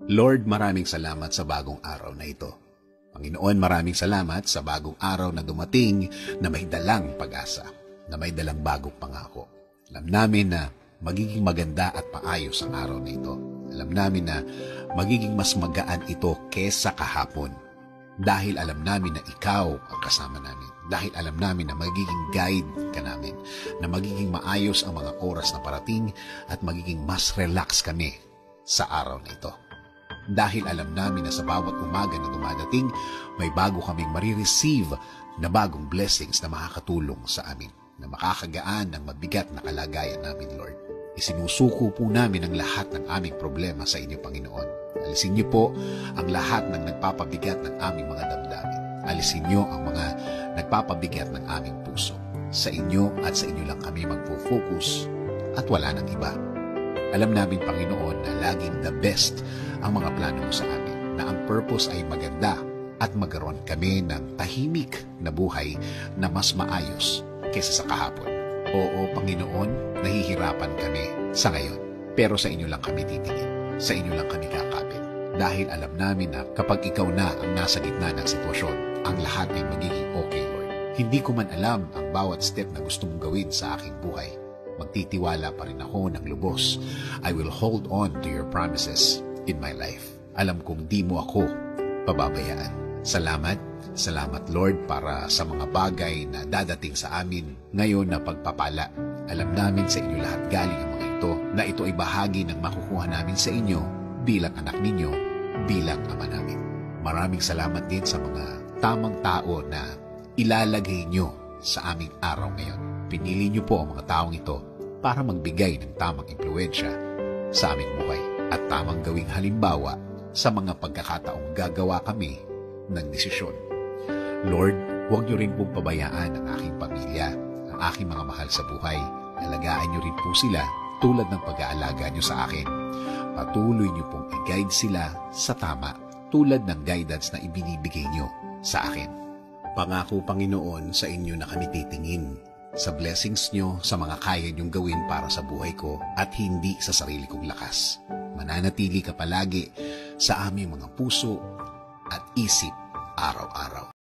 Lord, maraming salamat sa bagong araw na ito. Panginoon, maraming salamat sa bagong araw na dumating na may dalang pag-asa, na may dalang bagong pangako. Alam namin na magiging maganda at maayos ang araw na ito. Alam namin na magiging mas magaan ito kesa kahapon. Dahil alam namin na ikaw ang kasama namin. Dahil alam namin na magiging guide ka namin. Na magiging maayos ang mga oras na parating at magiging mas relax kami sa araw na ito. Dahil alam namin na sa bawat umaga na dumadating, may bago kaming marireceive na bagong blessings na makakatulong sa amin, na makakagaan ng mabigat na kalagayan namin, Lord. Isinusuko po namin ang lahat ng aming problema sa inyo, Panginoon. Alisin niyo po ang lahat ng nagpapabigat ng aming mga damdamin. Alisin niyo ang mga nagpapabigat ng aming puso. Sa inyo at sa inyo lang kami magpo-focus at wala nang iba. Alam namin, Panginoon, na laging the best ang mga plano mo sa amin, na ang purpose ay maganda at magkaroon kami ng tahimik na buhay na mas maayos kaysa sa kahapon. Oo, Panginoon, nahihirapan kami sa ngayon, pero sa inyo lang kami titingin, sa inyo lang kami kakapit. Dahil alam namin na kapag ikaw na ang nasa gitna ng sitwasyon, ang lahat ay magiging okay, Lord. Hindi ko man alam ang bawat step na gusto mong gawin sa aking buhay. Magtitiwala pa rin ako ng lubos. I will hold on to your promises in my life. Alam kong di mo ako pababayaan. Salamat Lord para sa mga bagay na dadating sa amin ngayon na pagpapala. Alam namin sa inyo lahat galing ang mga ito, na ito ay bahagi ng makukuha namin sa inyo bilang anak ninyo, bilang ama namin. Maraming salamat din sa mga tamang tao na ilalagay nyo sa aming araw ngayon. Pinili nyo po ang mga taong ito para magbigay ng tamang impluwensya sa aming buhay at tamang gawing halimbawa sa mga pagkakataong gagawa kami ng desisyon. Lord, huwag niyo rin pong pabayaan ang aking pamilya, ang aking mga mahal sa buhay. Alagaan niyo rin po sila tulad ng pag-aalaga niyo sa akin. Patuloy niyo pong i-guide sila sa tama tulad ng guidance na ibinibigay niyo sa akin. Pangako, Panginoon, sa inyo na kami titingin, sa blessings niyo, sa mga kaya niyong gawin para sa buhay ko at hindi sa sarili kong lakas. Mananatili ka palagi sa aming mga puso at isip araw-araw.